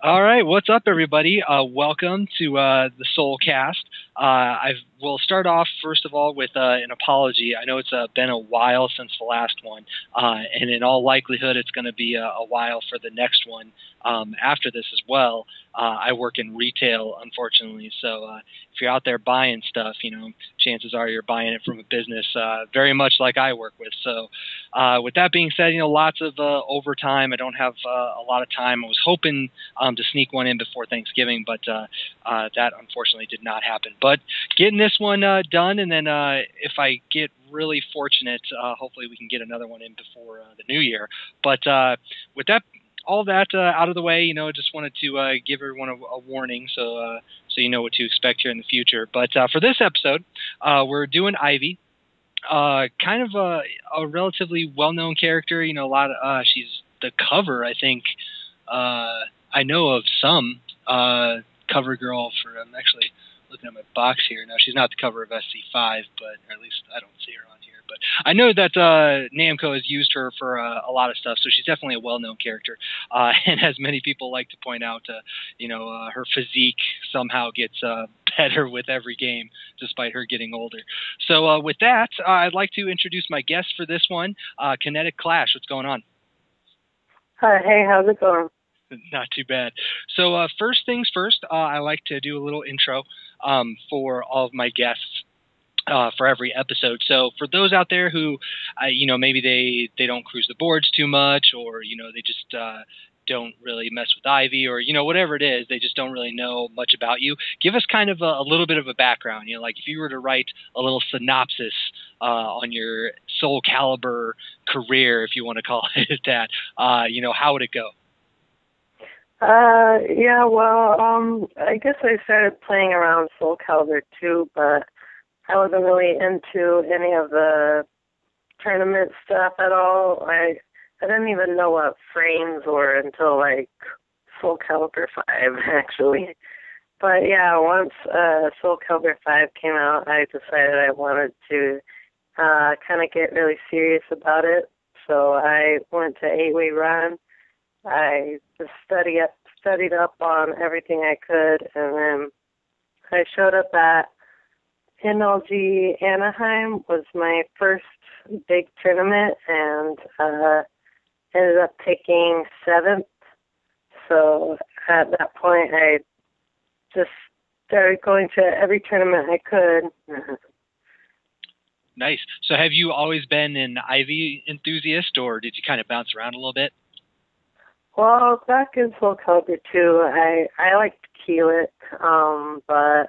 All right, what's up, everybody? Welcome to the SoulCast. We'll start off, first of all, with an apology. I know it's been a while since the last one, and in all likelihood, it's going to be a while for the next one after this as well. I work in retail, unfortunately, so if you're out there buying stuff, chances are you're buying it from a business very much like I work with. So with that being said, lots of overtime. I don't have a lot of time. I was hoping to sneak one in before Thanksgiving, but that unfortunately did not happen. But getting this one done, and then if I get really fortunate, hopefully we can get another one in before the new year. But with that, all that out of the way, just wanted to give everyone a warning so you know what to expect here in the future. But for this episode, we're doing Ivy. Kind of a relatively well-known character. She's the cover, I think. I know of some cover girl for. I'm actually looking at my box here now. She's not the cover of SC5, but or at least I don't see her on here. But I know that Namco has used her for a lot of stuff, so she's definitely a well-known character. And as many people like to point out, her physique somehow gets better with every game, despite her getting older. So with that, I'd like to introduce my guest for this one, Kinetic Clash. What's going on? Hi, hey, how's it going? Not too bad. So first things first, I like to do a little intro for all of my guests for every episode. So for those out there who, maybe they don't cruise the boards too much, or, they just don't really mess with Ivy, or, whatever it is, they just don't really know much about you. Give us kind of a little bit of a background, like if you were to write a little synopsis on your Soul Calibur career, if you want to call it that, how would it go? I guess I started playing around Soul Calibur 2, but I wasn't really into any of the tournament stuff at all. I didn't even know what frames were until, Soul Calibur 5, actually. But, yeah, once Soul Calibur 5 came out, I decided I wanted to kind of get really serious about it. So I went to 8-Way Run. I just studied up on everything I could, and then I showed up at NLG Anaheim, was my first big tournament, and ended up taking 7th. So at that point, I just started going to every tournament I could. Nice. So have you always been an Ivy enthusiast, or did you kind of bounce around a little bit? Well, back in Soul Calibur 2, I liked Keelit, but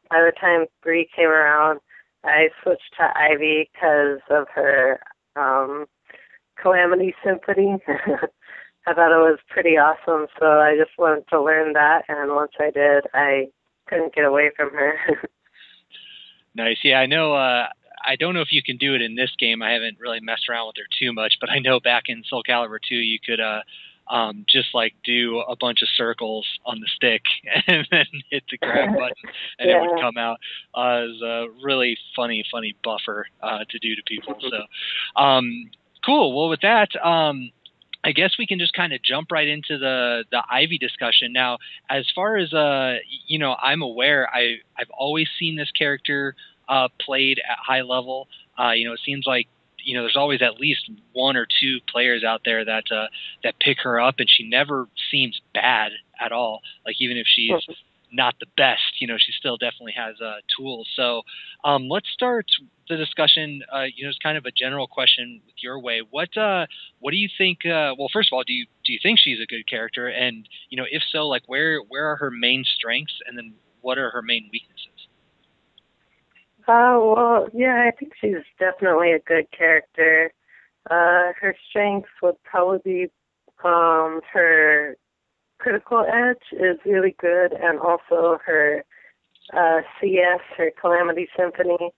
by the time 3 came around, I switched to Ivy because of her Calamity Symphony. I thought it was pretty awesome, so I just wanted to learn that, and once I did, I couldn't get away from her. Nice. Yeah, I know. I don't know if you can do it in this game. I haven't really messed around with her too much, but I know back in Soul Calibur 2, you could just do a bunch of circles on the stick and then hit the grab button, and it would come out. It was a really funny buffer to do to people. So cool. Well, with that, I guess we can just kind of jump right into the Ivy discussion. Now, as far as I'm aware, I've always seen this character played at high level. It seems like there's always at least one or two players out there that pick her up, and she never seems bad at all. Like, even if she's not the best, she still definitely has tools. So let's start the discussion. It's kind of a general question with your way. What do you think? Well, first of all, do you think she's a good character? And if so, like where are her main strengths, and then what are her main weaknesses? I think she's definitely a good character. Her strengths would probably be her critical edge is really good, and also her CS, her Calamity Symphony.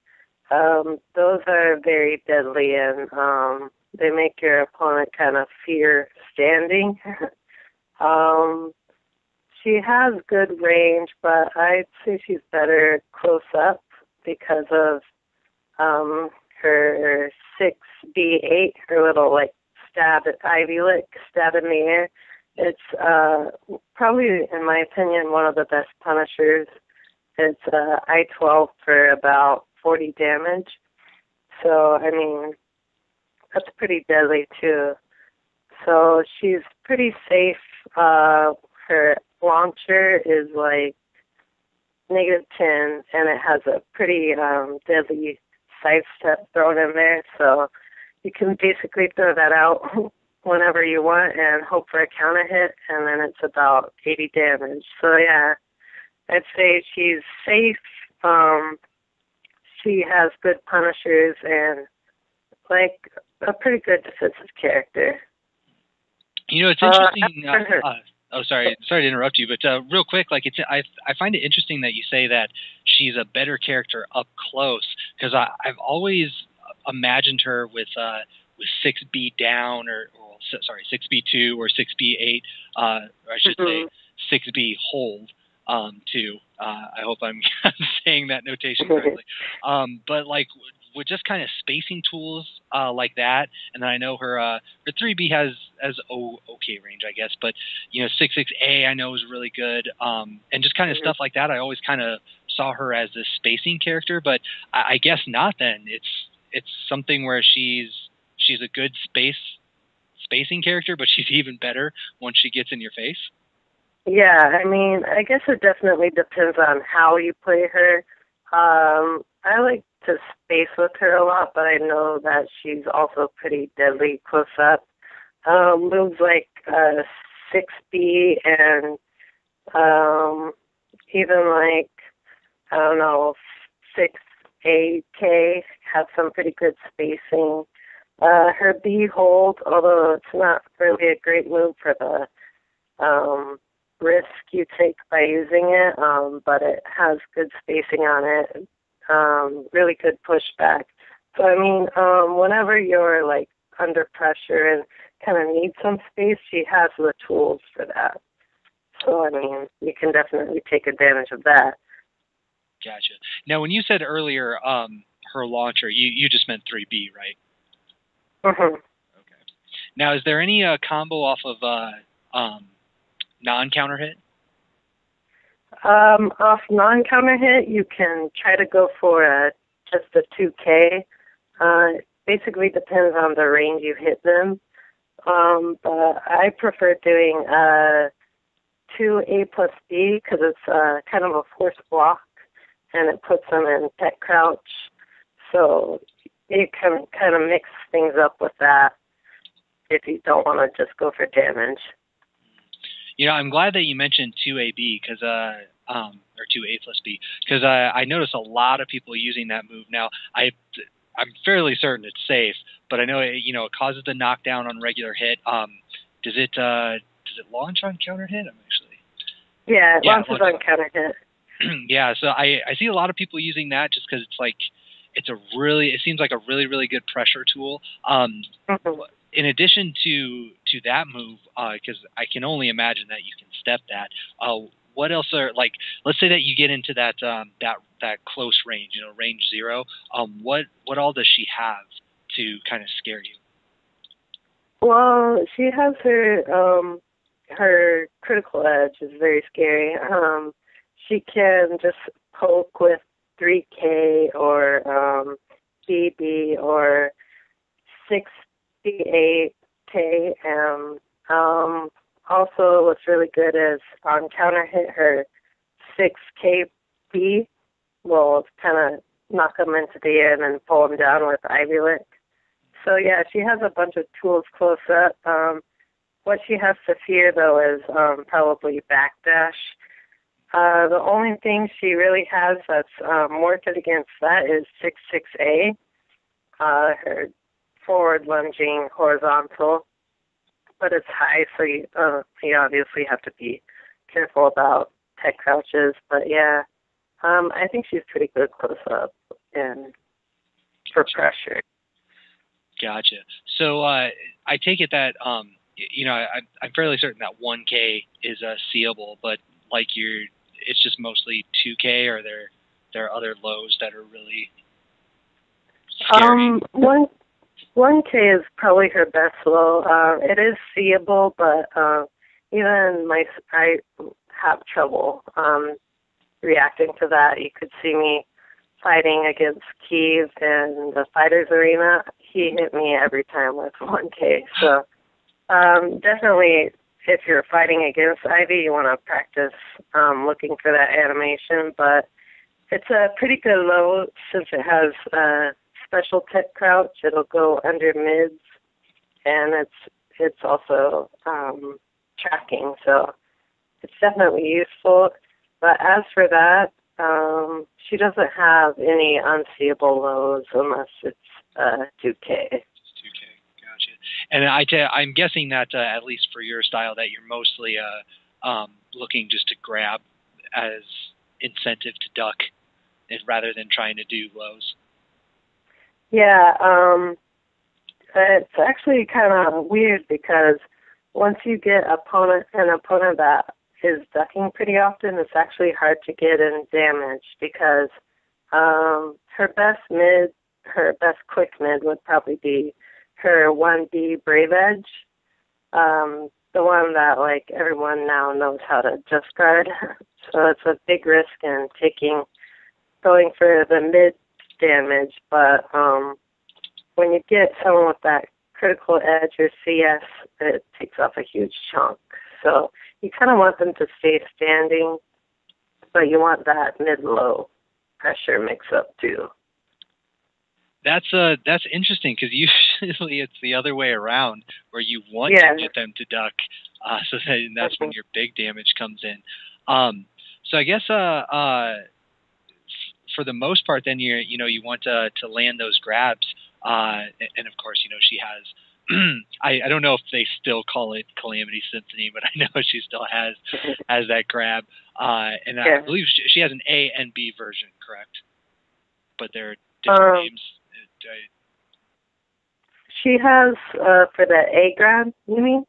Those are very deadly, and they make your opponent kind of fear standing. She has good range, but I'd say she's better close up because of her 6B8, her little stab in the air. It's probably, in my opinion, one of the best punishers. It's I-12 for about 40 damage. So, I mean, that's pretty deadly, too. So she's pretty safe. Her launcher is like -10, and it has a pretty deadly sidestep thrown in there. So you can basically throw that out whenever you want and hope for a counter hit, and then it's about 80 damage. So, yeah, I'd say she's safe. She has good punishers and, like, a pretty good defensive character. You know, it's interesting. Sorry to interrupt you, but real quick, like I find it interesting that you say that she's a better character up close, because I've always imagined her with 6B down or 6B2 or 6B8, or I should say 6B hold too. I hope I'm saying that notation correctly. But like with just kind of spacing tools like that, and then I know her 3B has okay range, I guess, but you know 6.6A I know is really good, and just kind of stuff like that. I always kind of saw her as this spacing character, but I guess not. Then it's something where she's a good spacing character, but she's even better once she gets in your face. Yeah, I mean, I guess it definitely depends on how you play her. I like to space with her a lot, but I know that she's also pretty deadly close up. Moves like 6B and even like, I don't know, 6AK have some pretty good spacing. Her B hold, although it's not really a great move for the risk you take by using it, but it has good spacing on it, really good pushback. So, I mean, whenever you're, like, under pressure and kind of need some space, she has the tools for that. So, I mean, you can definitely take advantage of that. Gotcha. Now, when you said earlier her launcher, you just meant 3B, right? Mm-hmm. Okay. Now, is there any combo off of non-counter hit? Off non-counter hit, you can try to go for just a 2K. It basically depends on the range you hit them. But I prefer doing 2A plus B because it's kind of a force block, and it puts them in pet crouch. So you can kind of mix things up with that if you don't want to just go for damage. You know, I'm glad that you mentioned 2AB because or 2A plus B, because I notice a lot of people using that move. Now, I'm fairly certain it's safe, but I know it causes the knockdown on regular hit. Does it launch on counter hit? Yeah, it launches on counter hit. Yeah, so I see a lot of people using that just because it's like it seems like a really, really good pressure tool. In addition to that move, because I can only imagine that you can step that. What else are, like, let's say that you get into that that close range, range 0. What all does she have to kind of scare you? Well, she has her critical edge is very scary. She can just poke with 3K or BB or 6B8K. Also, what's really good is on counter hit, her 6KB will kind of knock them into the air and then pull them down with Ivy Lick. So, yeah, she has a bunch of tools close up. What she has to fear, though, is probably backdash. The only thing she really has that's worth it against that is 6.6A, her forward lunging horizontal. But it's high, so you obviously have to be careful about tech crouches. But, yeah, I think she's pretty good close up and for pressure. Gotcha. So I take it that, I'm fairly certain that 1K is seeable, but like it's just mostly 2K, or there are other lows that are really scary? 1K is probably her best low. It is seeable, but even I have trouble reacting to that. You could see me fighting against Keith in the Fighters Arena. He hit me every time with 1K. So definitely, if you're fighting against Ivy, you want to practice looking for that animation. But it's a pretty good low since it has special tech crouch. It'll go under mids, and it's also tracking. So it's definitely useful. But as for that, she doesn't have any unseeable lows unless it's 2K. 2K, gotcha. And I'm guessing that at least for your style, that you're mostly looking just to grab as incentive to duck, rather than trying to do lows. Yeah, it's actually kind of weird because once you get an opponent that is ducking pretty often, it's actually hard to get in damage because her best quick mid would probably be her 1B Brave Edge, the one that like everyone now knows how to just guard. So it's a big risk in going for the mid damage, but when you get someone with that critical edge or CS, it takes off a huge chunk. So you kind of want them to stay standing, but you want that mid-low pressure mix-up too. That's interesting because usually it's the other way around, where you want to get them to duck, so that's when your big damage comes in. So I guess for the most part, then you want to land those grabs, and of course she has. I don't know if they still call it Calamity Symphony, but I know she still has that grab, and I believe she has an A and B version, correct? But they're different names. She has for the A grab, you mean?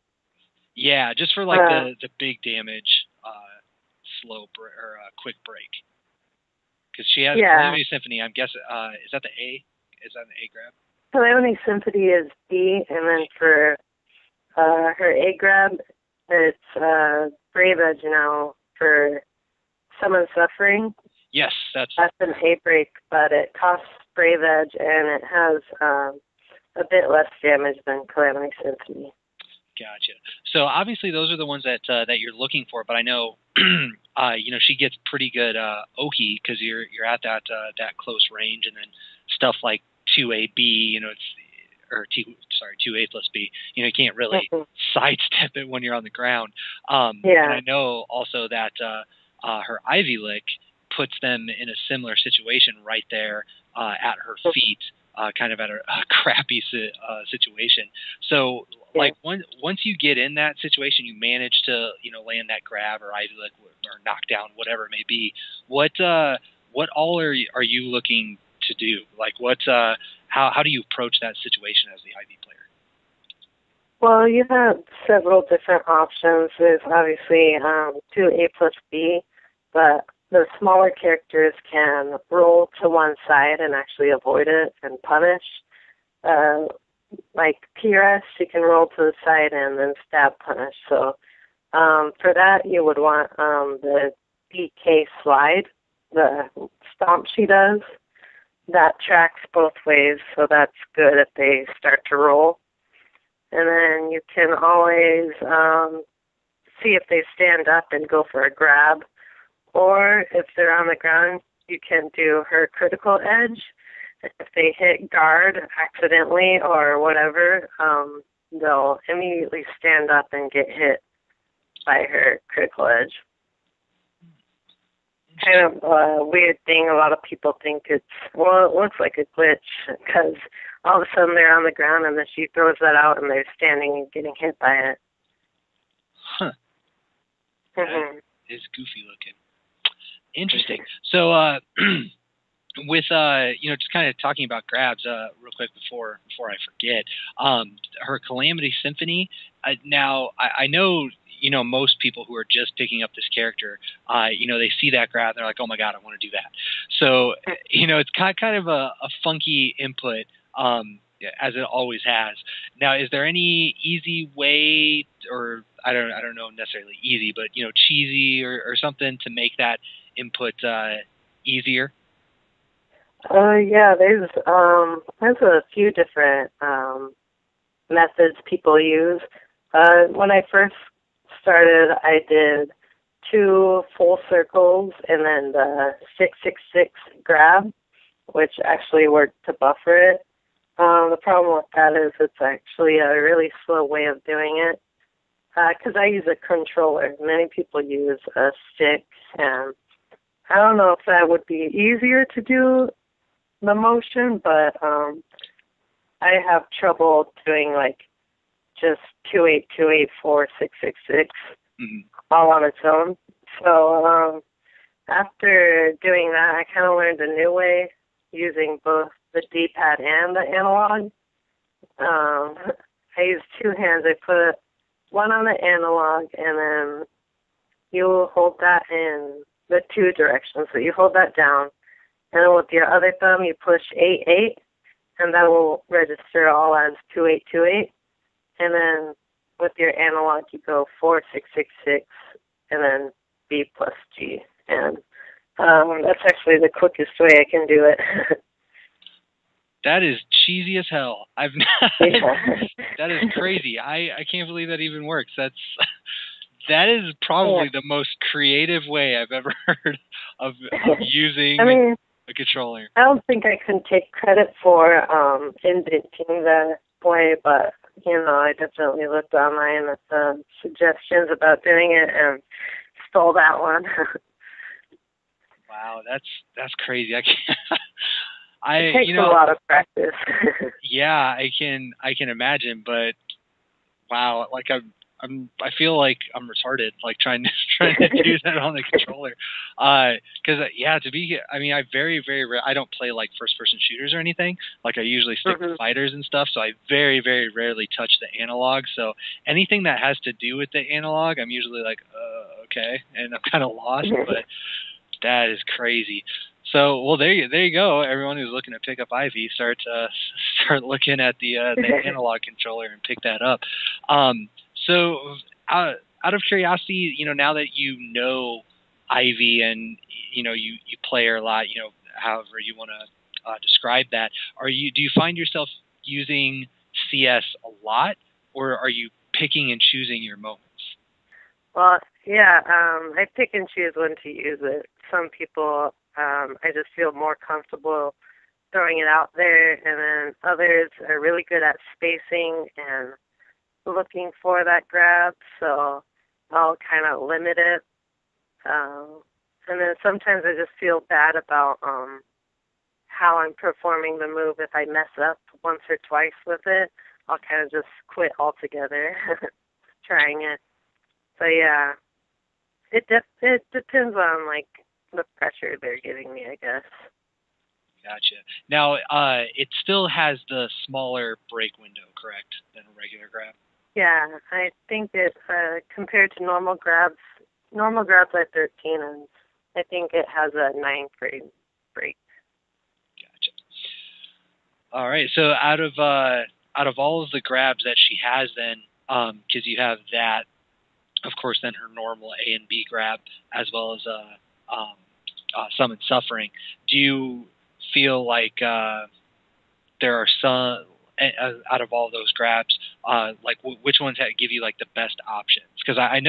Yeah, just for like the big damage, slow or quick break. Because she has Calamity Symphony. I'm guessing is that the A? Is that an A grab? Calamity Symphony is B, and then for her A grab, it's Brave Edge now for Summon Suffering. Yes, that's an A break, but it costs Brave Edge, and it has a bit less damage than Calamity Symphony. Gotcha. So obviously those are the ones that you're looking for, but I know she gets pretty good Oki because you're at that close range, and then stuff like 2AB, it's 2A plus B. You can't really sidestep it when you're on the ground. And I know also that her Ivy Lick puts them in a similar situation right there at her feet, kind of at a crappy situation. So, like once you get in that situation, you manage to land that grab or Ivy Lick or knockdown, whatever it may be. What all are you looking to do? Like how do you approach that situation as the Ivy player? Well, you have several different options. There's obviously 2A plus B, but the smaller characters can roll to one side and actually avoid it and punish. Like PRS, she can roll to the side and then stab punish. So for that, you would want the BK slide, the stomp she does. That tracks both ways, so that's good if they start to roll. And then you can always see if they stand up and go for a grab. Or if they're on the ground, you can do her critical edge. If they hit guard accidentally or whatever, they'll immediately stand up and get hit by her critical edge. Kind of a weird thing. A lot of people think it looks like a glitch because all of a sudden they're on the ground and then she throws that out and they're standing and getting hit by it. Huh. That is goofy looking. Interesting. So, with just kind of talking about grabs, real quick before I forget, her Calamity Symphony. Now I know most people who are just picking up this character, they see that grab, and they're like, oh my god, I want to do that. So it's kind of a funky input. as it always has. Now, is there any easy way, or I don't know necessarily easy, but cheesy or something to make that input easier? Yeah, there's a few different methods people use. When I first started, I did 2 full circles and then the 666 grab, which actually worked to buffer it. The problem with that is it's actually a really slow way of doing it because I use a controller. Many people use a stick, and I don't know if that would be easier to do the motion, but I have trouble doing like just 28284 666 all on its own. So after doing that, I kind of learned a new way using both the D-pad and the analog. I use 2 hands. I put one on the analog, and then you hold that in the 2 directions. So you hold that down, and then with your other thumb, you push 8-8, and that will register all as 2828. And then with your analog, you go 4-6-6-6, and then B plus G. And that's actually the quickest way I can do it. That is cheesy as hell. That is crazy. I can't believe that even works. That is probably the most creative way I've ever heard of using a controller. I don't think I can take credit for inventing that way, but I definitely looked online at the suggestions about doing it and stole that one. Wow, that's crazy. I can't. It takes a lot of practice. Yeah, I can imagine, but wow, like I feel like I'm retarded, like trying to do that on the controller. Because I very I don't play like first person shooters or anything. Like I usually stick with fighters and stuff, so I very very rarely touch the analog. So anything that has to do with the analog, I'm usually like, okay, and I'm kind of lost. But that is crazy. So, well, there you go. Everyone who's looking to pick up Ivy, start looking at the analog controller and pick that up. So, out of curiosity, now that you know Ivy and you play her a lot, however you want to describe that, do you find yourself using CS a lot, or are you picking and choosing your moments? Well, yeah, I pick and choose when to use it. Some people, I just feel more comfortable throwing it out there, and then others are really good at spacing and looking for that grab, so I'll kind of limit it. And then sometimes I just feel bad about how I'm performing the move. If I mess up once or twice with it, I'll kind of just quit altogether trying it. So yeah, it depends on like the pressure they're giving me, I guess. Gotcha. Now, it still has the smaller break window, correct, than a regular grab? Yeah, I think it compared to normal grabs are 13, and I think it has a 9 frame break. Gotcha. All right. So out of all of the grabs that she has, then, because you have that, of course, then her normal A and B grab, as well as Summon Suffering. Do you feel like there are some, out of all those grabs, like which ones give you like the best options? Because I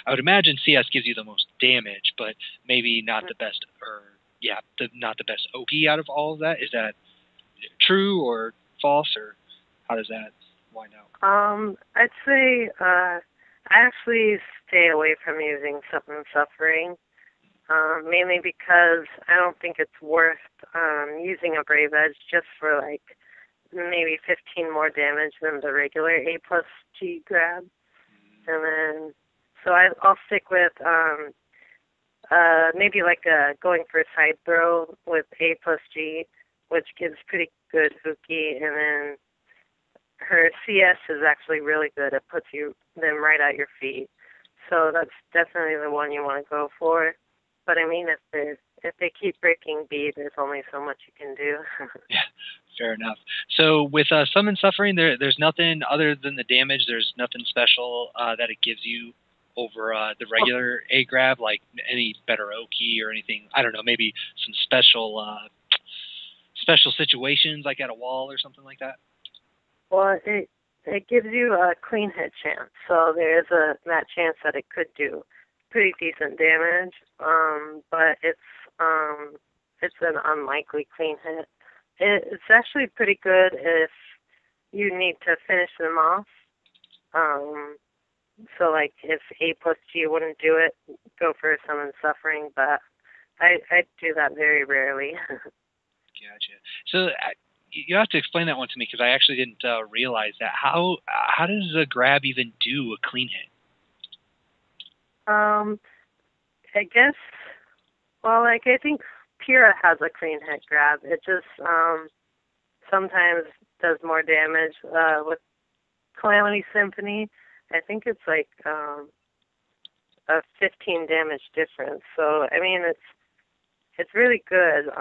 would imagine CS gives you the most damage, but maybe not the best, not the best OP out of all of that. Is that true or false, or how does that wind out? I'd say I actually stay away from using Summon Suffering, mainly because I don't think it's worth using a Brave Edge just for like maybe 15 more damage than the regular A plus G grab. And then, so I'll stick with maybe like going for a side throw with A plus G, which gives pretty good hooky. And then her CS is actually really good. It puts them right at your feet. So that's definitely the one you want to go for. But I mean, if they keep breaking B, there's only so much you can do. Yeah, fair enough. So with Summon Suffering, there's nothing other than the damage. There's nothing special that it gives you over the regular A grab, like any better Oki or anything. I don't know, maybe some special situations like at a wall or something like that. Well, it gives you a clean hit chance, so there is that chance that it could do pretty decent damage, but it's an unlikely clean hit. It's actually pretty good if you need to finish them off. So like if A plus G wouldn't do it, go for Summon Suffering, but I do that very rarely. Gotcha. So you have to explain that one to me because I actually didn't realize that. How does a grab even do a clean hit? I guess, well, like I think Pyrrha has a clean hit grab. It just sometimes does more damage. With Calamity Symphony, I think it's like a 15 damage difference. So I mean, it's really good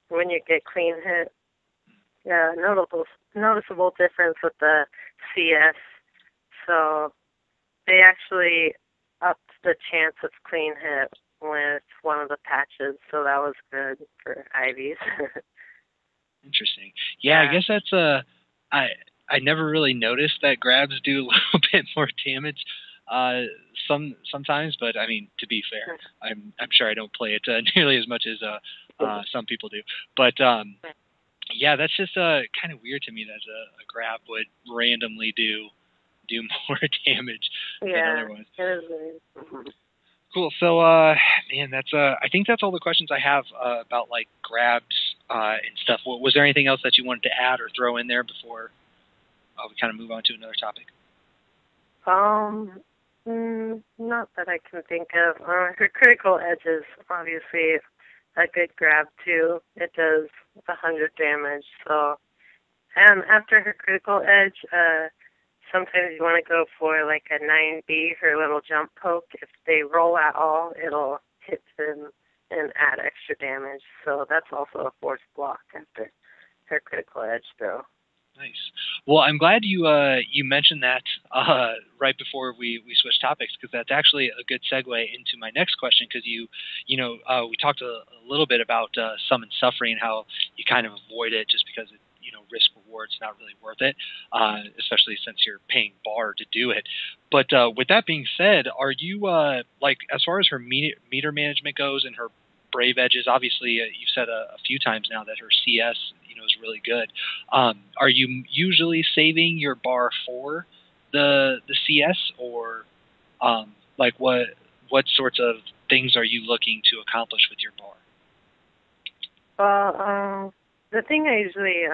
when you get clean hit. Yeah, noticeable difference with the CS. So they actually upped the chance of clean hit with one of the patches, so that was good for Ivies. Interesting. Yeah, I guess that's I never really noticed that grabs do a little bit more damage sometimes, but I mean, to be fair, I'm sure I don't play it nearly as much as some people do. But yeah, that's just kind of weird to me that a grab would randomly do more damage than other ones. It is weird. Cool. So, man, that's I think that's all the questions I have about like grabs and stuff. Was there anything else that you wanted to add or throw in there before we kind of move on to another topic? Not that I can think of. Her critical edge is obviously a good grab too. It does 100 damage. So, and after her critical edge, sometimes you want to go for like a 9B, her little jump poke. If they roll at all, it'll hit them and add extra damage. So that's also a forced block after her critical edge throw. Nice. Well, I'm glad you mentioned that right before we switched topics, because that's actually a good segue into my next question. Because we talked a little bit about Summon Suffering and how you kind of avoid it just because it, risk reward's not really worth it, especially since you're paying bar to do it. But with that being said, are you like, as far as her meter management goes and her brave edges, obviously you've said a few times now that her CS is really good. Are you usually saving your bar for the CS, or like what sorts of things are you looking to accomplish with your bar? Well, the thing I usually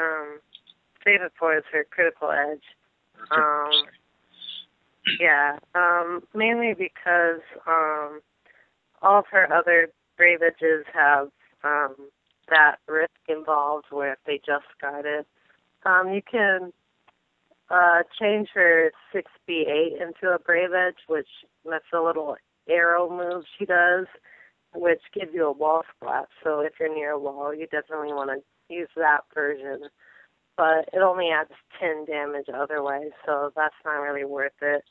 save it for is her critical edge. Yeah, mainly because all of her other brave edges have that risk involved where if they just got it. You can change her 6B8 into a brave edge, which that's a little arrow move she does, which gives you a wall splat. So if you're near a wall, you definitely want to use that version. But it only adds 10 damage otherwise, so that's not really worth it.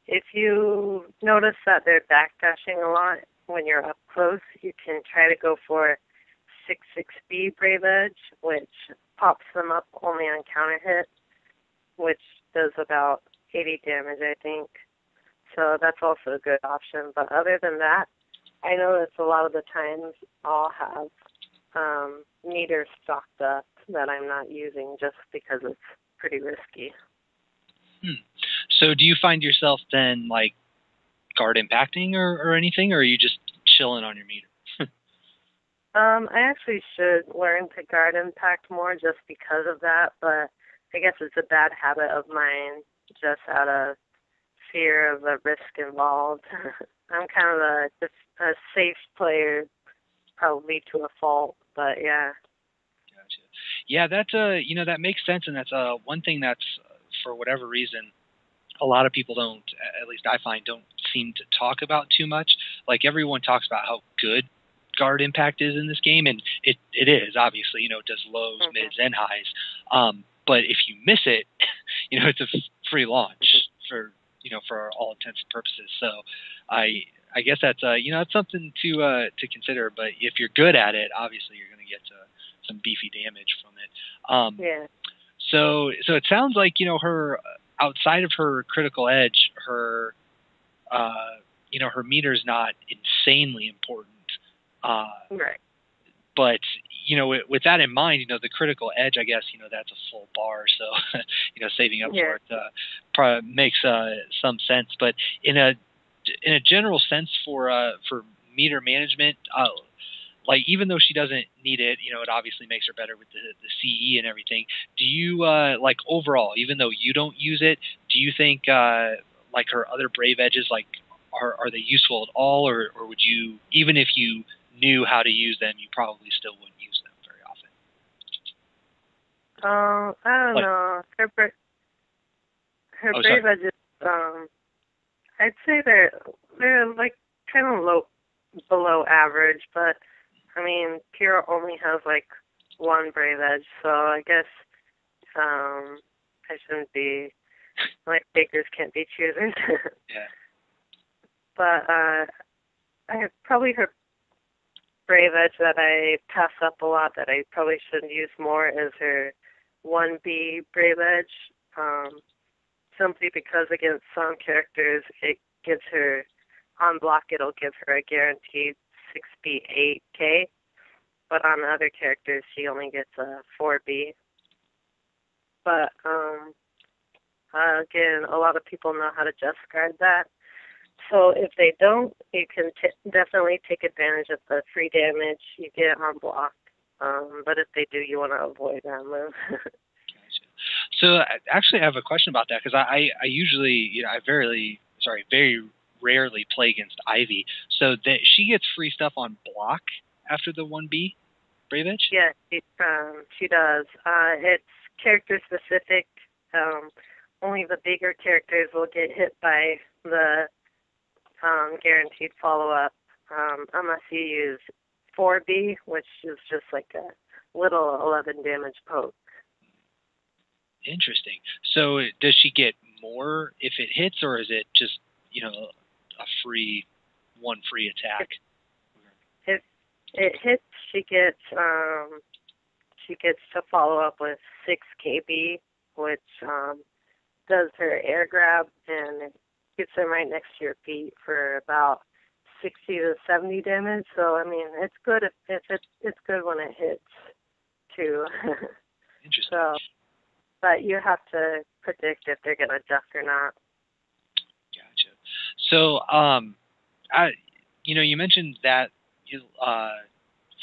If you notice that they're backdashing a lot when you're up close, you can try to go for 6B Brave Edge, which pops them up only on counter hit, which does about 80 damage, I think. So that's also a good option. But other than that, I notice a lot of the times I'll have meters stocked up that I'm not using just because it's pretty risky. So do you find yourself then like guard impacting or anything, or are you just chilling on your meter? I actually should learn to guard impact more just because of that, but I guess it's a bad habit of mine just out of fear of the risk involved. I'm kind of a safe player, probably to a fault, but yeah. Gotcha. Yeah, that's that makes sense, and that's one thing that's for whatever reason a lot of people don't, at least I find, don't seem to talk about too much. Like, everyone talks about how good guard impact is in this game, and it is, obviously, you know, it does lows, mids, and highs. But if you miss it, you know, it's a free launch for, you know, for all intents and purposes. So I guess that's you know, it's something to consider. But if you're good at it, obviously you're going to get some beefy damage from it. Yeah. So it sounds like, you know, her, outside of her critical edge, her you know, her meter's not insanely important. Right. But, you know, with that in mind, you know, the critical edge, I guess, you know, that's a full bar. So, you know, saving up for it probably makes some sense. But in a general sense for meter management, like, even though she doesn't need it, you know, it obviously makes her better with the CE and everything. Do you, like, overall, even though you don't use it, do you think, like, her other brave edges, like, are they useful at all? Or would you, even if you knew how to use them, you probably still wouldn't use them very often? I don't know. Her brave edges, I'd say they're like kind of below average, but I mean, Kira only has like one brave edge, so I guess I shouldn't be like takers can't be choosers. Yeah. But I have probably her brave edge that I pass up a lot that I probably shouldn't use more is her 1B brave edge. Simply because against some characters it gives her, on block it'll give her a guaranteed 6B 8K, but on other characters she only gets a 4B. But again, a lot of people know how to just guard that. So if they don't, you can definitely take advantage of the free damage you get on block. But if they do, you want to avoid that move. So actually, I have a question about that, because I usually, you know, I very rarely play against Ivy. So that she gets free stuff on block after the 1B brave edge? Yeah, she does. It's character specific. Only the bigger characters will get hit by the guaranteed follow-up, unless you use 4B, which is just like a little 11 damage poke. Interesting. So does she get more if it hits, or is it just, you know, a free attack? If it hits, she gets to follow up with 6 KB, which does her air grab, and it gets her right next to your feet for about 60 to 70 damage. So I mean, it's good if it's good when it hits too. Interesting. So, but you have to predict if they're gonna duck or not. Gotcha. So, you know, you mentioned that you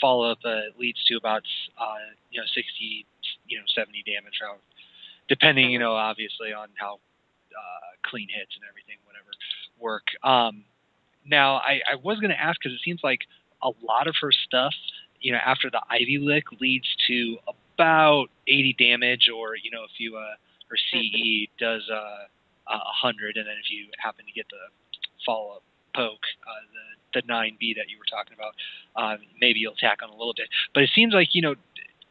follow up leads to about 60, 70 damage, depending, you know, obviously on how clean hits and everything, whatever, work. Now, I was going to ask, because it seems like a lot of her stuff, you know, after the Ivy Lick leads to about 80 damage, or, you know, if you her CE does 100, and then if you happen to get the follow-up poke, the 9B that you were talking about, maybe you'll tack on a little bit. But it seems like, you know,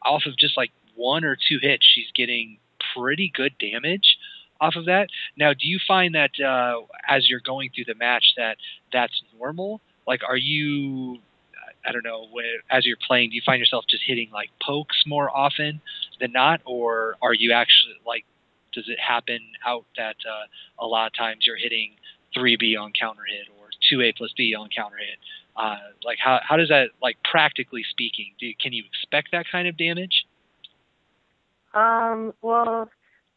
off of just like 1 or 2 hits, she's getting pretty good damage off of that. Now, do you find that as you're going through the match that's normal? Like, are you, I don't know, as you're playing, do you find yourself just hitting like pokes more often than not, or are you actually, like, does it happen out that a lot of times you're hitting 3B on counter hit or 2A plus B on counter hit? Like, how does that, like, practically speaking, can you expect that kind of damage? Well,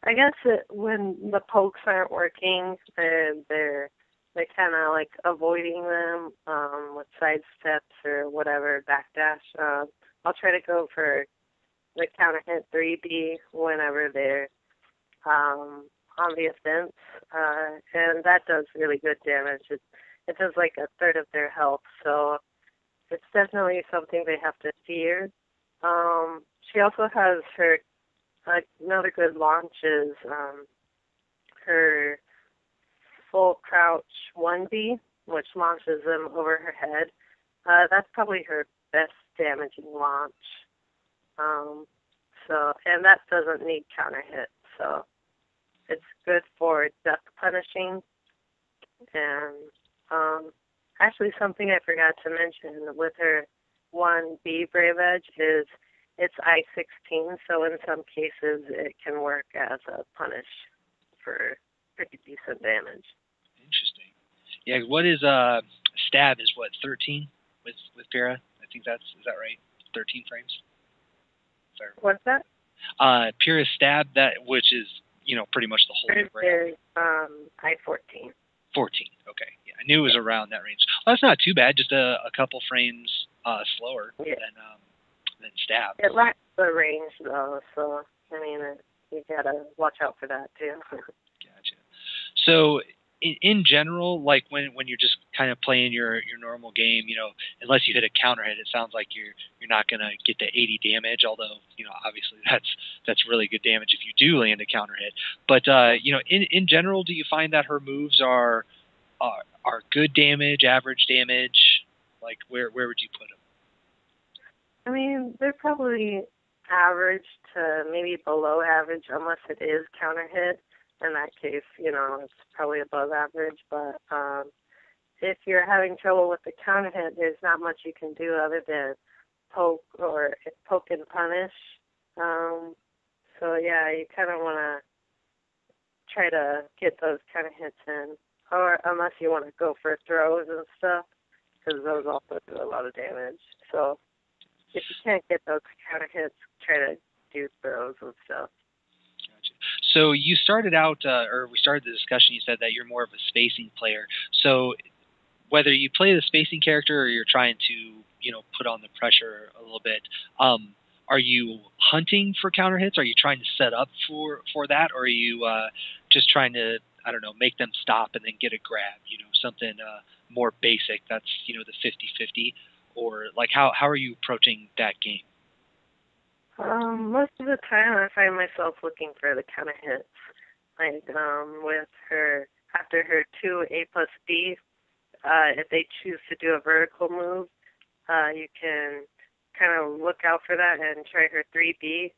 I guess when the pokes aren't working, they're kind of like avoiding them with sidesteps or whatever, backdash. I'll try to go for the counter hit 3B whenever they're on the offense, and that does really good damage. It does like a third of their health, so it's definitely something they have to fear. She also has her another good launch is her full crouch 1B, which launches them over her head. That's probably her best damaging launch. And that doesn't need counter hit, so it's good for duck punishing. And actually, something I forgot to mention with her 1B Brave Edge is it's I-16, so in some cases it can work as a punish for pretty decent damage. Interesting. Yeah, what is stab is what, 13 with Pyrrha? I think is that right? 13 frames. Sorry. What's that? Pyrrha's stab, that which is pretty much the whole range. I-14. 14. Okay. Yeah, I knew it was around that range. Well, that's not too bad. Just a couple frames slower than stab. It lacks the range though, so I mean you gotta watch out for that too. Gotcha. So in general, like when you're just kind of playing your normal game, unless you hit a counter hit, it sounds like you're not gonna get the 80 damage. Although obviously that's really good damage if you do land a counter hit. But in general, do you find that her moves are good damage, average damage? Like where would you put them? I mean, they're probably average to maybe below average, unless it is counter hit. In that case, it's probably above average. But if you're having trouble with the counter hit, there's not much you can do other than poke and punish. So yeah, you kind of want to try to get those counter hits in, or unless you want to go for throws and stuff, because those also do a lot of damage. So if you can't get those counter hits, try to do throws and stuff. Gotcha. So you started out, or we started the discussion, you said that you're more of a spacing player. So whether you play the spacing character or you're trying to, put on the pressure a little bit, are you hunting for counter hits? Are you trying to set up for that? Or are you just trying to, I don't know, make them stop and then get a grab, something more basic that's, the 50-50? Or like how are you approaching that game? Most of the time I find myself looking for the counter hits. Like with her, after her 2 A+B, if they choose to do a vertical move, you can kind of look out for that and try her 3B.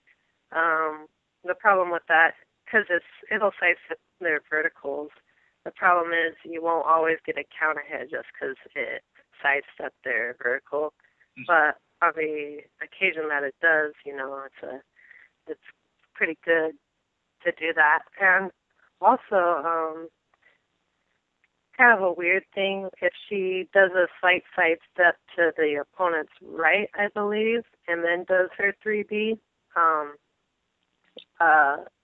The problem with that, because it'll sidestep their verticals, the problem is you won't always get a counter hit just because it sidestepped their vertical. Mm-hmm. But on the occasion that it does, it's pretty good to do that. And also, kind of a weird thing, if she does a slight sidestep to the opponent's right, I believe, and then does her 3B,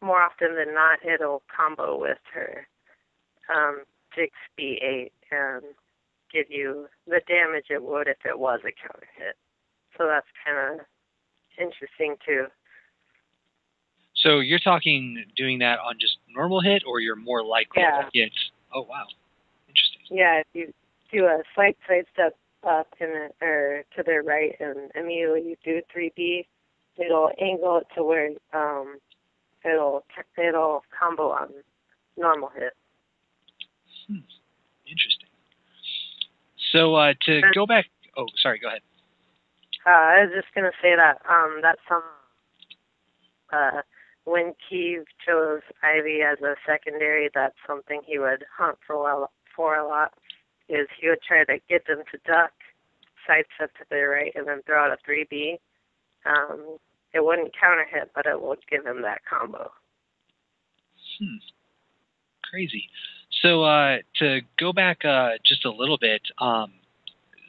more often than not, it'll combo with her 6B8 and give you the damage it would if it was a counter hit. So that's kind of interesting too. So you're talking doing that on just normal hit, or you're more likely to get? Oh wow, interesting. Yeah, if you do a slight sidestep up or to their right, and immediately you do 3B, it'll angle it to where it'll combo on normal hit. Interesting. So to go back, oh sorry, go ahead. I was just gonna say that when Keeve chose Ivy as a secondary, that's something he would hunt for a lot. Is he would try to get them to duck, sidestep to their right, and then throw out a 3B. It wouldn't counter hit, but it would give him that combo. Crazy. So to go back just a little bit,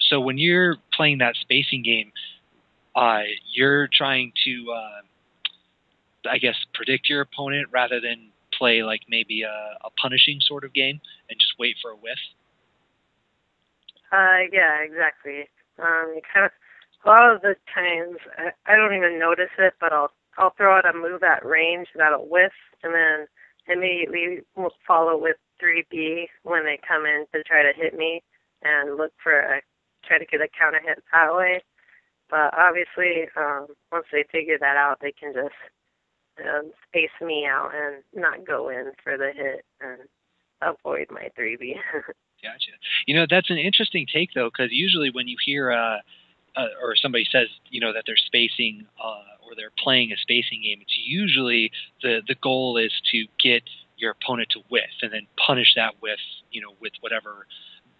so when you're playing that spacing game, you're trying to, I guess, predict your opponent rather than play like maybe a punishing sort of game and just wait for a whiff? Yeah, exactly. A lot of the times, I don't even notice it, but I'll throw out a move at range that'll whiff, and then immediately we'll follow with 3B when they come in to try to hit me and try to get a counter hit that way. But obviously, once they figure that out, they can just space me out and not go in for the hit. And avoid my 3B. Gotcha. You know, that's an interesting take, though, because usually when you hear or somebody says, you know, that they're spacing or they're playing a spacing game, it's usually the goal is to get your opponent to whiff and then punish that whiff, you know, with whatever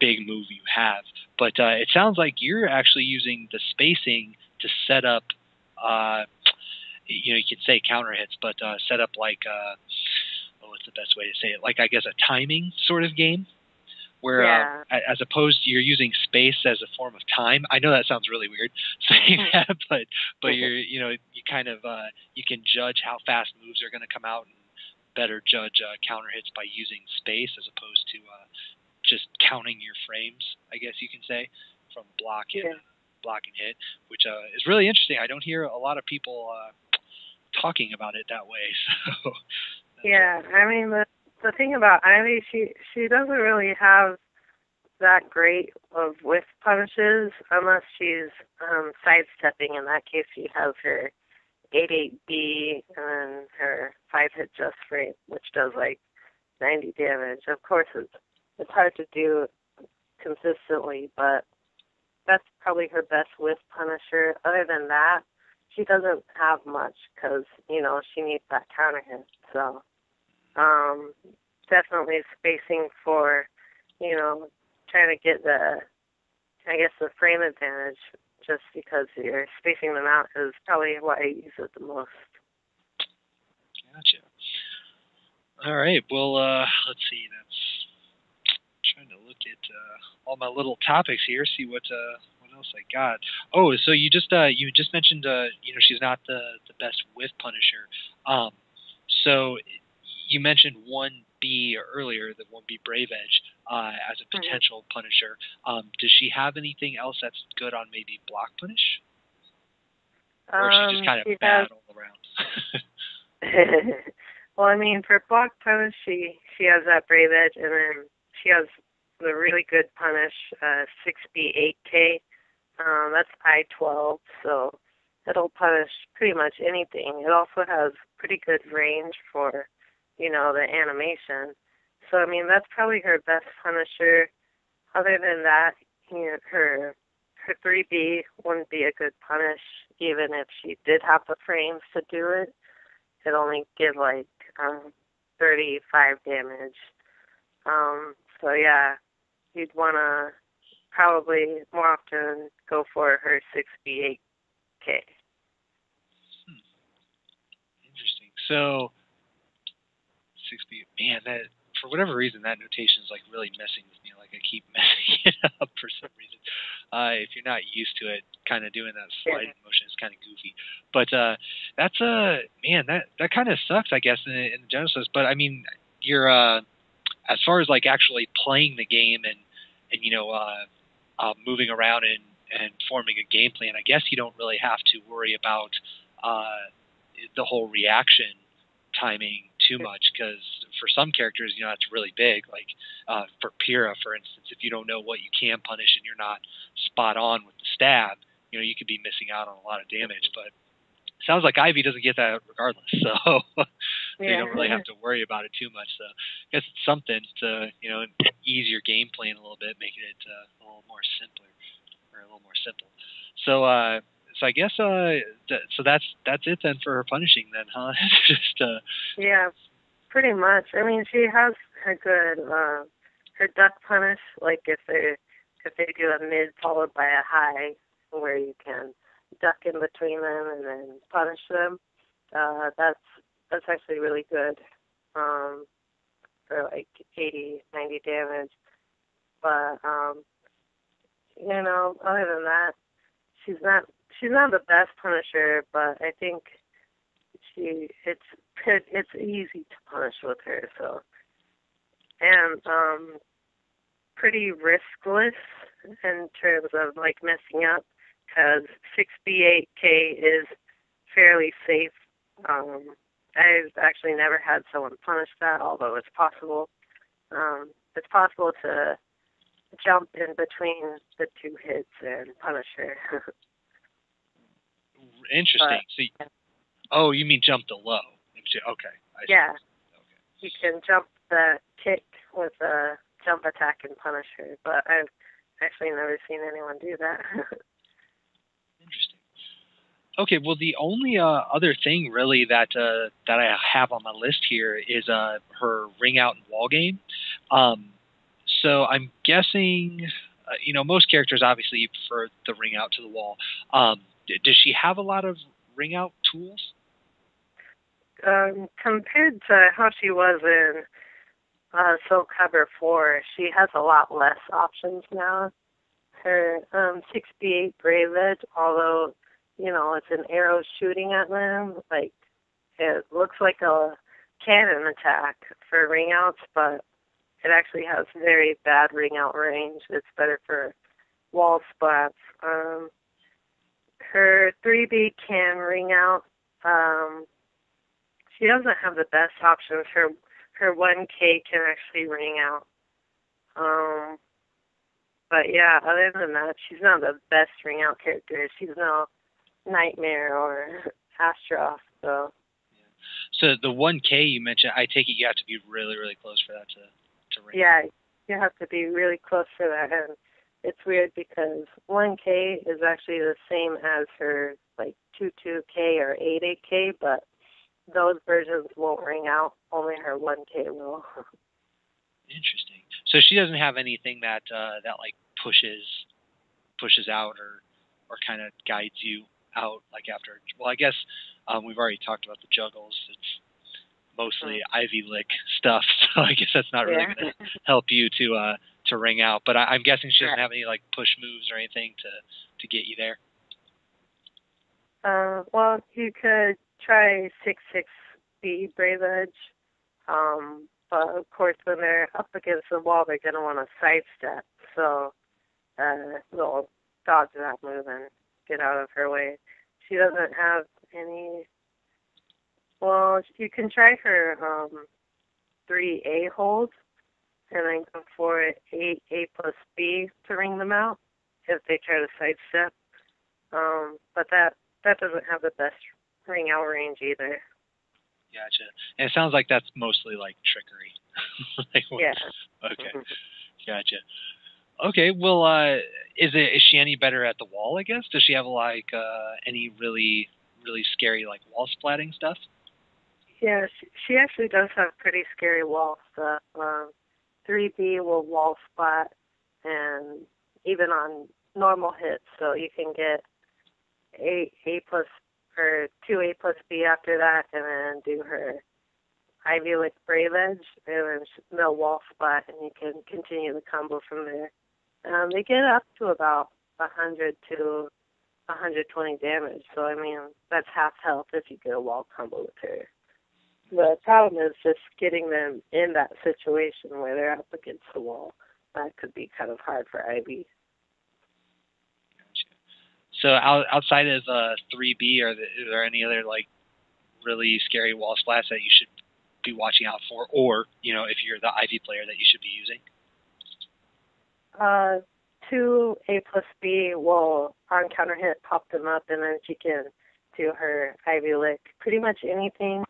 big move you have. But it sounds like you're actually using the spacing to set up, you know, you could say counter hits, but set up like, what's the best way to say it? Like, I guess a timing sort of game. Where as opposed to you're using space as a form of time. I know that sounds really weird saying that, but you're, you know, you kind of you can judge how fast moves are going to come out and better judge counter hits by using space as opposed to just counting your frames, I guess you can say, from block and hit, which is really interesting. I don't hear a lot of people talking about it that way. So yeah, I mean the thing about Ivy, she doesn't really have that great of whiff punishes unless she's sidestepping. In that case, she has her 8-8B and then her 5-hit just frame, which does like 90 damage. Of course, it's hard to do consistently, but that's probably her best whiff punisher. Other than that, she doesn't have much because, you know, she needs that counter hit. So definitely spacing for, you know, trying to get the frame advantage just because you're spacing them out is probably why I use it the most. Gotcha. All right. Well, let's see. That's trying to look at all my little topics here, see what else I got. Oh, so you just mentioned you know, she's not the best whiff punisher. So you mentioned 1B earlier, the 1B Brave Edge, as a potential punisher. Does she have anything else that's good on maybe block punish? Or is she just kind of bad all around? Well, I mean, for block punish, she has that Brave Edge, and then she has the really good punish, 6B 8K. That's I-12, so it'll punish pretty much anything. It also has pretty good range for, you know, the animation. So, I mean, that's probably her best punisher. Other than that, you know, her 3B wouldn't be a good punish, even if she did have the frames to do it. It'd only give, like, 35 damage. So, yeah, you'd want to probably more often go for her 6B 8K. Interesting. So, 6B, man, that for whatever reason that notation is like really messing with me. Like I keep messing it up for some reason. If you're not used to it, kind of doing that sliding motion is kind of goofy. But that's man, that kind of sucks, I guess, in the Genesis. But I mean, you're as far as like actually playing the game and you know moving around and forming a game plan, I guess you don't really have to worry about the whole reaction timing too much, because for some characters, you know, that's really big. Like for Pyrrha, for instance, if you don't know what you can punish and you're not spot on with the stab, you know, you could be missing out on a lot of damage. But it sounds like Ivy doesn't get that regardless, so you don't really have to worry about it too much. So I guess it's something to, you know, ease your game plan a little bit, making it a little more simpler or a little more simple. So so I guess so that's it then for her punishing then, huh? Just yeah, pretty much. I mean, she has a good her duck punish, like if they do a mid followed by a high, where you can duck in between them and then punish them. That's actually really good for like 80, 90 damage. But you know, other than that, she's not the best punisher, but I think it's easy to punish with her. So, and pretty riskless in terms of like messing up, because 6B8K is fairly safe. I've actually never had someone punish that, although it's possible. It's possible to jump in between the two hits and punish her. Interesting. So, you mean jump to low? Okay. Yeah. Okay. You can jump that kick with a jump attack and punish her, but I've actually never seen anyone do that. Interesting. Okay, well, the only other thing really that I have on my list here is her ring out and wall game. So I'm guessing, most characters obviously prefer the ring out to the wall. Does she have a lot of ring out tools? Compared to how she was in Soul Cover 4, she has a lot less options now. Her 68 Brave Edge, although, it's an arrow shooting at them, like, it looks like a cannon attack for ring outs, but it actually has very bad ring out range. It's better for wall splats. Her 3B can ring out. She doesn't have the best options. Her 1K can actually ring out. But yeah, other than that, she's not the best ring out character. She's no Nightmare or Astroth, so. So the 1K you mentioned, I take it you have to be really, really close for that to ring. Yeah, you have to be really close for that, and it's weird because 1K is actually the same as her, like, 22K or 88K, but those versions won't ring out. Only her 1K will. Interesting. So she doesn't have anything that like pushes out or kind of guides you out, like after. Well, I guess we've already talked about the juggles. It's mostly Ivy Lick stuff, so I guess that's not really going to help you to ring out. But I'm guessing she doesn't have any like push moves or anything to get you there. Well, you could try 6-6B Brave Edge, but of course when they're up against the wall, they're going to want to sidestep, so they'll dodge that move and get out of her way. She doesn't have any. Well, you can try her 3A holds and then go for A plus B to ring them out if they try to sidestep. But that doesn't have the best ring out range either. Gotcha. And it sounds like that's mostly like trickery. Yeah. Okay. Gotcha. Okay. Well, is she any better at the wall? I guess. Does she have like any really scary like wall splatting stuff? Yeah, she actually does have pretty scary wall stuff. 3B will wall splat, and even on normal hits, so you can get A plus or 2A plus B after that, and then do her Ivy Lick Brave Edge, and then they'll wall splat, and you can continue the combo from there. They get up to about 100 to 120 damage, so I mean, that's half health if you get a wall combo with her. The problem is just getting them in that situation where they're up against the wall. That could be kind of hard for Ivy. So outside of 3B, are there any other like really scary wall splats that you should be watching out for, or if you're the Ivy player that you should be using? 2A plus B will on counter hit pop them up, and then she can do her Ivy Lick. Pretty much anything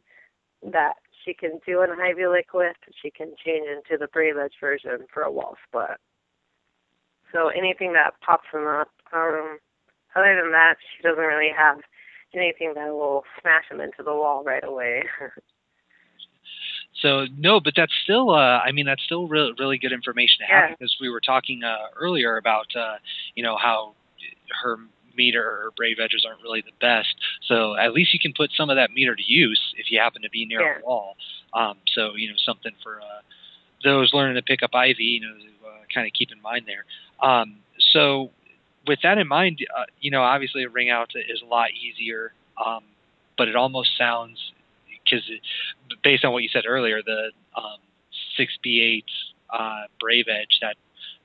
that she can do an Ivy Lick with, she can change into the Brave Edge version for a wall splat. So anything that pops them up. Other than that, she doesn't really have anything that will smash them into the wall right away. So no, but that's still, that's still really good information to have, because we were talking earlier about, how her meter or Brave Edges aren't really the best. So at least you can put some of that meter to use if you happen to be near a wall. So, something for those learning to pick up Ivy, to kind of keep in mind there. So with that in mind, obviously a ring out is a lot easier, but it almost sounds, because based on what you said earlier, the 6B8 Brave Edge, that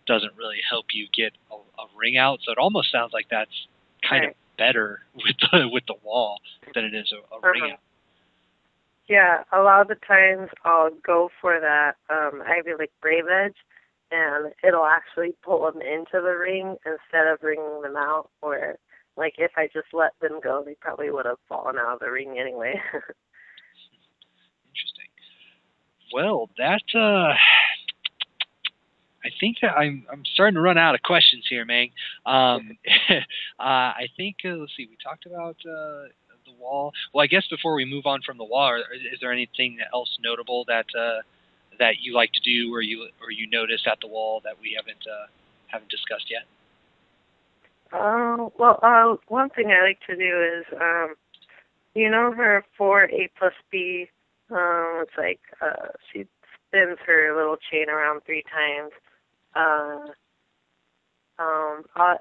doesn't really help you get a ring out. So it almost sounds like that's kind of better with the wall than it is a ring out. Yeah, a lot of the times I'll go for that Ivy Lick Brave Edge, and it'll actually pull them into the ring instead of ringing them out. Or, like, if I just let them go, they probably would have fallen out of the ring anyway. Interesting. Well, that I think that I'm starting to run out of questions here, Mang. I think let's see. We talked about the wall. Well, I guess before we move on from the wall, is there anything else notable that that you like to do, or you notice at the wall that we haven't discussed yet? Well, one thing I like to do is, her 4A plus B. It's like she spins her little chain around 3 times.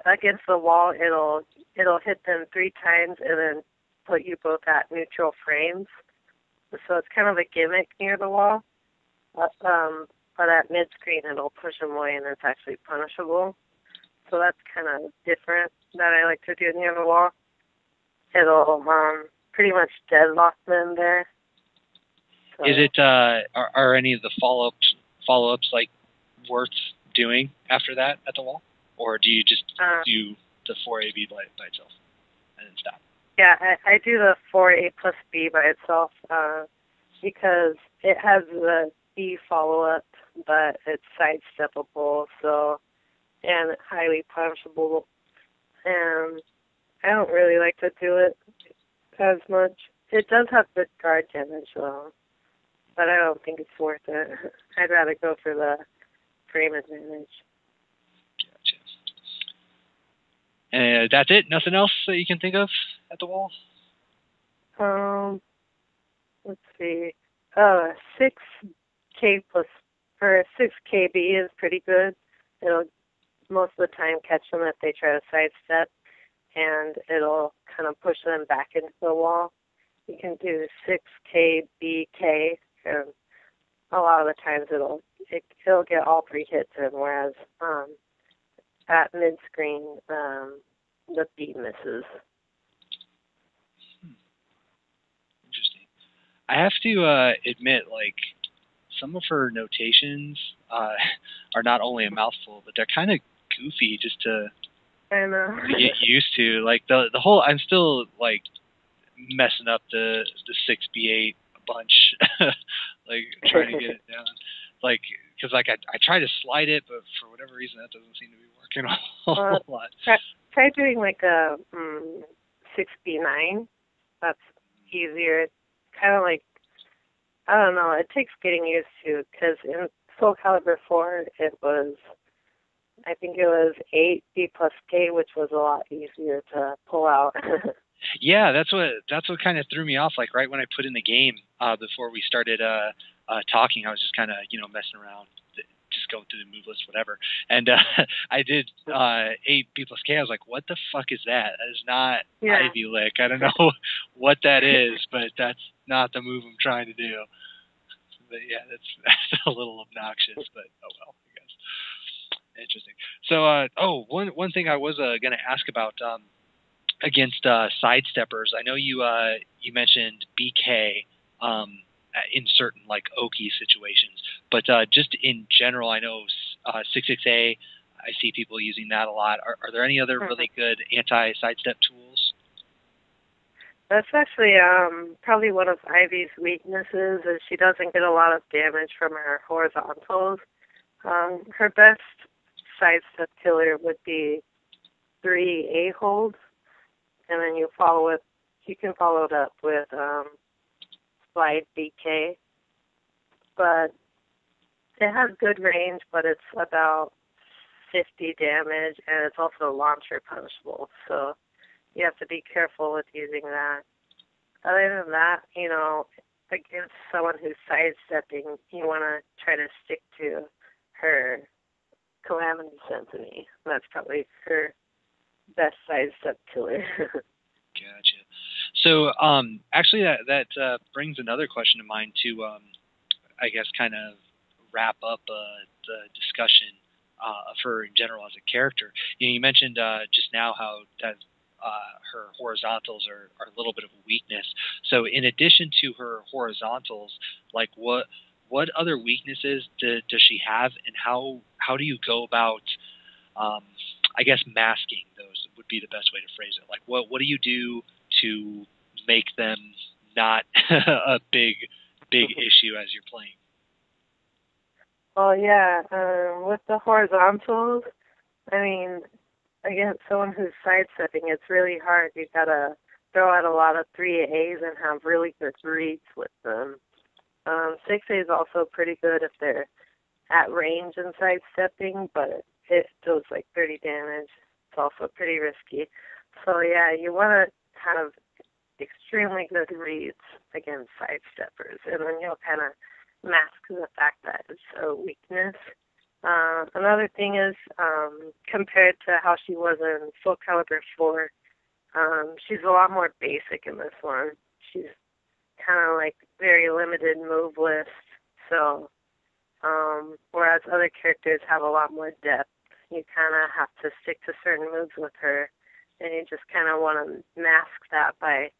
Against the wall, it'll hit them 3 times and then put you both at neutral frames. So it's kind of a gimmick near the wall. But at mid-screen, it'll push them away and it's actually punishable. So that's kind of different that I like to do near the wall. It'll pretty much deadlock them there. So. Is it are any of the follow-ups like worth doing after that at the wall, or do you just do the 4AB by itself and then stop? Yeah, I do the 4A plus B by itself because it has the B follow-up, but it's sidesteppable, and highly punishable. And I don't really like to do it as much. It does have good guard damage, though, but I don't think it's worth it. I'd rather go for the frame advantage. Gotcha. And that's it? Nothing else that you can think of at the wall? Let's see. 6K plus, or 6KB is pretty good. It'll most of the time catch them if they try to sidestep, and it'll kind of push them back into the wall. You can do 6KBK, and a lot of the times it'll get all 3 hits in, whereas at mid-screen, the B misses. Interesting. I have to admit, like, some of her notations are not only a mouthful, but they're kind of goofy just to get used to. Like the whole, I'm still like messing up the 6B8 a bunch, like trying to get it down. Like, because like I try to slide it, but for whatever reason that doesn't seem to be working a whole lot. Try doing like a 6B9. That's easier. It's kind of like, I don't know, it takes getting used to, because in Soul Calibur 4 I think it was 8B plus K, which was a lot easier to pull out. Yeah, that's what kind of threw me off. Like right when I put in the game before we started talking, I was just kind of messing around, just going through the move list, whatever. And I did 8B plus K. I was like, what the fuck is that? That is not Ivy Lick. I don't know what that is, but that's not the move I'm trying to do. But yeah, that's a little obnoxious, but oh well, I guess. Interesting. So, one thing I was going to ask about against sidesteppers. I know you mentioned BK in certain like Oki situations, but just in general, I know 66A. I see people using that a lot. Are there any other really good anti-sidestep tools? That's actually probably one of Ivy's weaknesses, is she doesn't get a lot of damage from her horizontals. Her best sidestep killer would be 3A holds, and then you can follow it up with slide BK. But it has good range, but it's about 50 damage, and it's also launcher punishable, so you have to be careful with using that. Other than that, against someone who's sidestepping, you want to try to stick to her Calamity Symphony. That's probably her best sidestep killer. Gotcha. So, actually, that brings another question to mind to, I guess, kind of wrap up the discussion of her in general as a character. You mentioned just now how that her horizontals are a little bit of a weakness. So, in addition to her horizontals, like what other weaknesses does she have, and how do you go about, I guess, masking those would be the best way to phrase it. Like, what do you do to make them not a big issue as you're playing? Well, yeah, with the horizontals, I mean, against someone who's sidestepping, it's really hard. You've got to throw out a lot of 3As and have really good reads with them. 6A is also pretty good if they're at range and sidestepping, but it does like 30 damage. It's also pretty risky. So yeah, you want to have extremely good reads against sidesteppers, and then you'll kind of mask the fact that it's a weakness. Another thing is, compared to how she was in Soul Calibur 4, she's a lot more basic in this one. She's kind of like very limited move list, so whereas other characters have a lot more depth, you kind of have to stick to certain moves with her, and you just kind of want to mask that by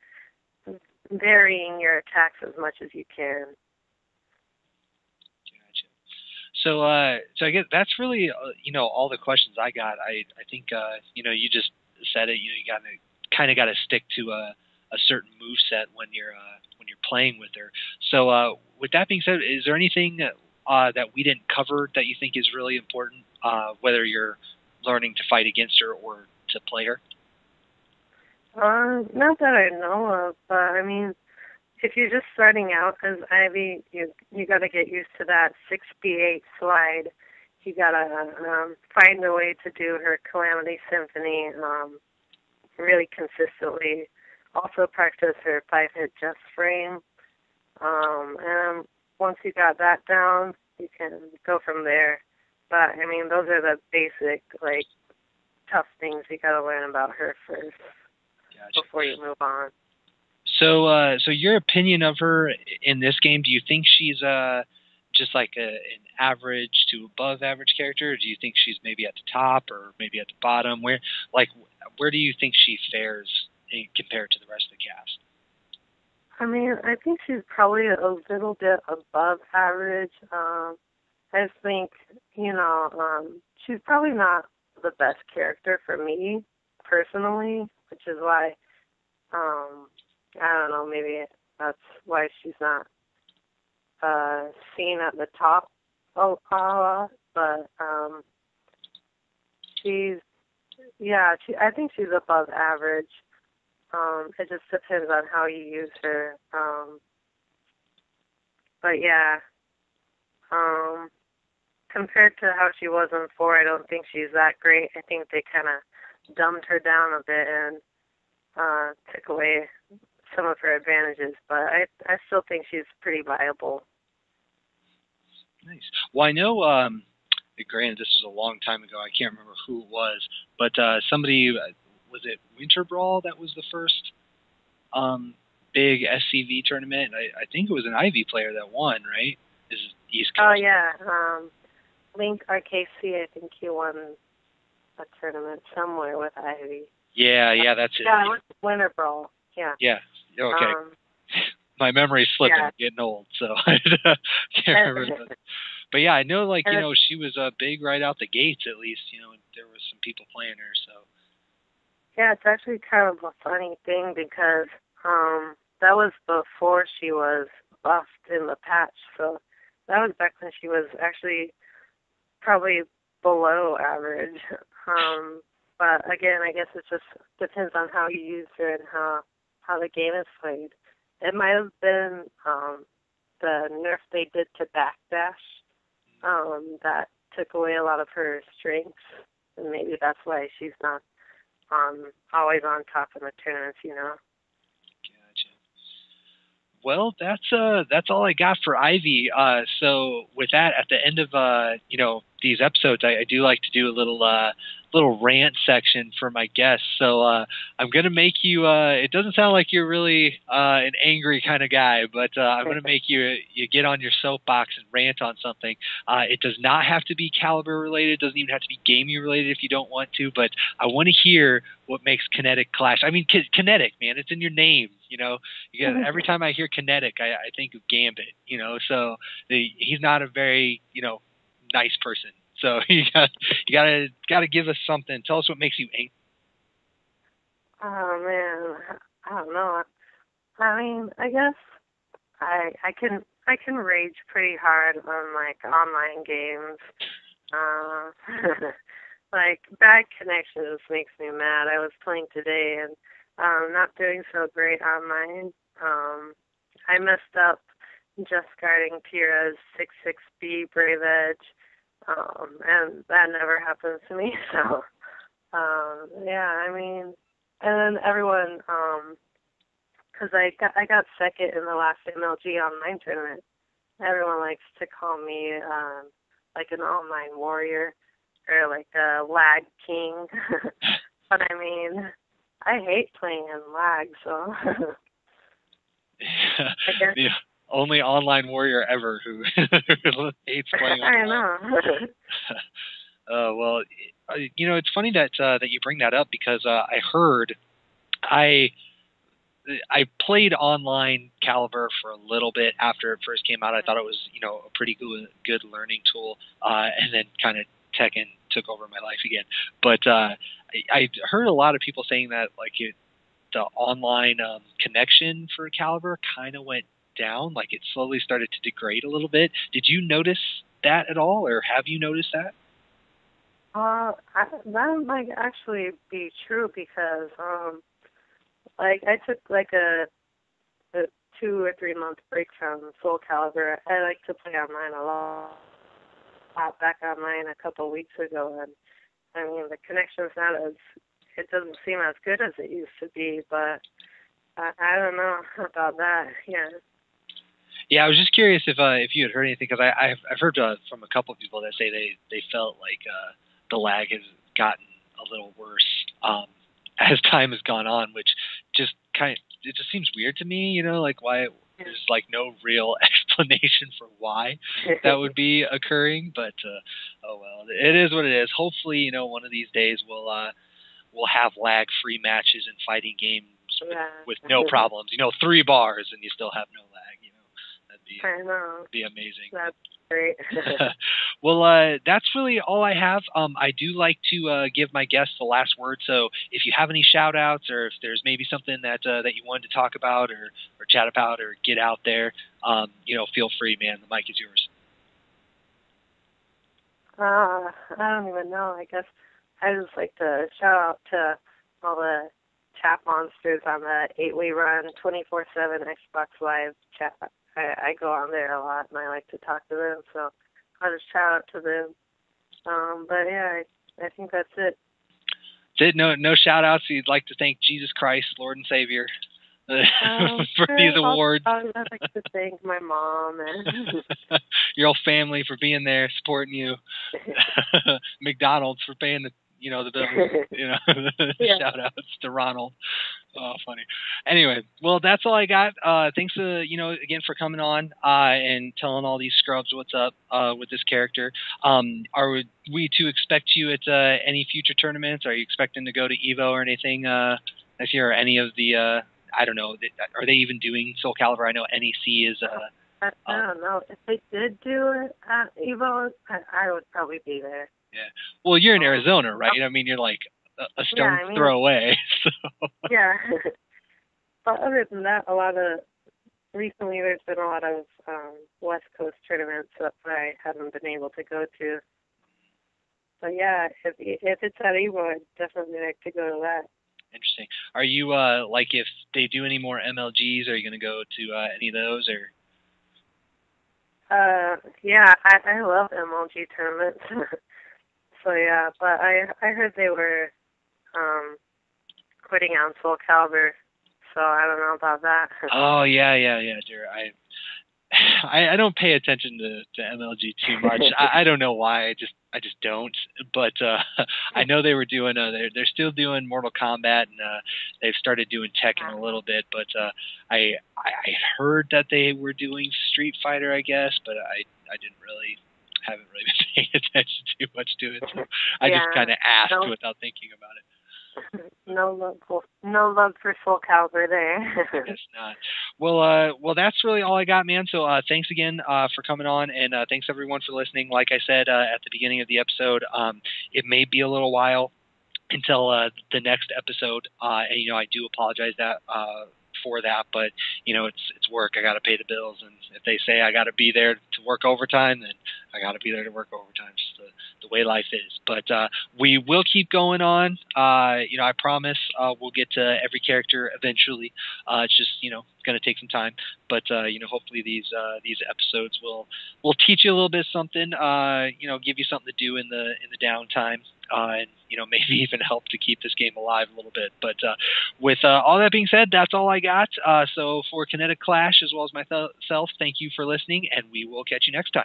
varying your attacks as much as you can. Gotcha. So I guess that's really all the questions I got. I think you just said it. You got to stick to a certain move set when you're playing with her. So with that being said, is there anything that we didn't cover that you think is really important, whether you're learning to fight against her or to play her? Not that I know of, but I mean, if you're just starting out as Ivy, you got to get used to that 6B8 slide. You got to find a way to do her Calamity Symphony really consistently. Also practice her 5-hit just frame. And once you got that down, you can go from there. But, I mean, those are the basic, like, tough things you got to learn about her first. Gotcha. Before you move on. So your opinion of her in this game, do you think she's just like an average to above average character? Or do you think she's maybe at the top or maybe at the bottom? Where do you think she fares compared to the rest of the cast? I mean, I think she's probably a little bit above average. I just think, she's probably not the best character for me personally, which is why, I don't know, maybe that's why she's not seen at the top of Ala, but I think she's above average. It just depends on how you use her. But yeah, compared to how she was in 4, I don't think she's that great. I think they kind of dumbed her down a bit and took away some of her advantages, but I still think she's pretty viable. Nice. Well, I know, granted, this was a long time ago. I can't remember who it was, but somebody, was it Winter Brawl that was the first big SCV tournament? I think it was an Ivy player that won, right? This is East Coast. Oh, yeah. Link RKC, I think he won a tournament somewhere with Ivy. Yeah, that's it. Yeah, it was Winter Brawl. Yeah. Yeah. Okay. My memory's slipping. I'm getting old, so I can't remember. But yeah, I know, she was big right out the gates. At least, there was some people playing her. So. Yeah, it's actually kind of a funny thing because that was before she was buffed in the patch. So that was back when she was actually probably below average. But again, I guess it just depends on how you use her and how the game is played. It might have been the nerf they did to Backdash that took away a lot of her strengths, and maybe that's why she's not always on top in the tournaments, Gotcha. Well, that's all I got for Ivy. So with that, at the end of these episodes, I do like to do a little rant section for my guests. So I'm gonna make you. It doesn't sound like you're really an angry kind of guy, but I'm gonna make you get on your soapbox and rant on something. It does not have to be caliber related. It doesn't even have to be gaming related if you don't want to. But I want to hear what makes Kinetic clash. I mean, Kinetic, man, it's in your name. Every time I hear Kinetic, I think of Gambit. So he's not a very nice person. So you gotta give us something. Tell us what makes you angry. Oh man, I don't know. I mean, I guess I can I can rage pretty hard on like online games. Like bad connections makes me mad. I was playing today and not doing so great online. I messed up just guarding Tira's 6-6B Brave Edge, and that never happens to me. So yeah, I mean, and then everyone, because I got second in the last MLG online tournament. Everyone likes to call me like an online warrior or like a lag king. But I mean, I hate playing in lag, so I guess. The only online warrior ever who hates playing online. I know. Well, you know, it's funny that that you bring that up because I heard I played online Caliber for a little bit after it first came out. I thought it was, you know, a pretty good learning tool, and then kind of Tekken took over my life again. But I heard a lot of people saying that like the online connection for Caliber kind of went down, like it slowly started to degrade a little bit. Did you notice that at all, or have you noticed that? That might actually be true because like I took like a 2 or 3 month break from Soul Calibur. I like to play online a lot. Popped back online a couple of weeks ago, and I mean the connection's not as, it doesn't seem as good as it used to be, but I don't know about that. Yeah. Yeah, I was just curious if you had heard anything, because I've heard from a couple of people that say they felt like the lag has gotten a little worse as time has gone on, which just it just seems weird to me, you know, like why there's like no real explanation for why that would be occurring, but oh well, it is what it is. Hopefully, you know, one of these days we'll have lag-free matches in fighting games with no problems. You know, 3 bars and you still have no lag. You know, that'd be amazing. That's great. Well, that's really all I have. I do like to give my guests the last word. So if you have any shout-outs, or if there's maybe something that you wanted to talk about or chat about or get out there, you know, feel free, man. The mic is yours. I don't even know. I guess I just like to shout out to all the chat monsters on the 8-way run 24/7 Xbox Live chat. I go on there a lot and I like to talk to them, so I'll just shout out to them. But yeah, I think that's it. That's it. No shout outs. You'd like to thank Jesus Christ, Lord and Savior, for these awards. I'd like to thank my mom and your whole family for being there, supporting you. McDonald's for paying the bill. You know, yeah. Shout outs to Ronald. Oh, funny. Anyway, well, that's all I got. Thanks, again for coming on and telling all these scrubs what's up with this character. Are we to expect you at any future tournaments? Are you expecting to go to EVO or anything this year, or any of the? I don't know. Are they even doing Soul Calibur? I know NEC is. I don't know. If they did do it at EVO, I would probably be there. Yeah. Well, you're in Arizona, right? I mean, you're like a stone's throw away. So. Yeah. But other than that, recently there's been a lot of West Coast tournaments that I haven't been able to go to. So yeah, if it's at EVO, I'd definitely like to go to that. Interesting. Are you like, if they do any more MLGs, are you going to go to any of those, or? Yeah, I love MLG tournaments. So yeah, but I heard they were quitting on Soul Calibur, so I don't know about that. Oh yeah, dear. I don't pay attention to MLG too much. I don't know why. I just don't. But I know they were doing. They're still doing Mortal Kombat, and they've started doing Tekken a little bit. But I heard that they were doing Street Fighter, I guess. But I haven't really been paying attention too much to it. So I just kind of asked without thinking about it. No love for Soul Calibur there. Guess not. Well, that's really all I got, man. So thanks again for coming on, and thanks everyone for listening. Like I said at the beginning of the episode, it may be a little while until the next episode, and I do apologize for that, but it's work. I got to pay the bills, and if they say I got to be there to work overtime, then I got to be there to work overtime. Just the way life is. But we will keep going on. I promise we'll get to every character eventually. It's just going to take some time, but hopefully these episodes will teach you a little bit of something. Give you something to do in the downtime. And maybe even help to keep this game alive a little bit. But with all that being said, that's all I got. So for Kinetic Clash as well as myself, thank you for listening, and we will catch you next time.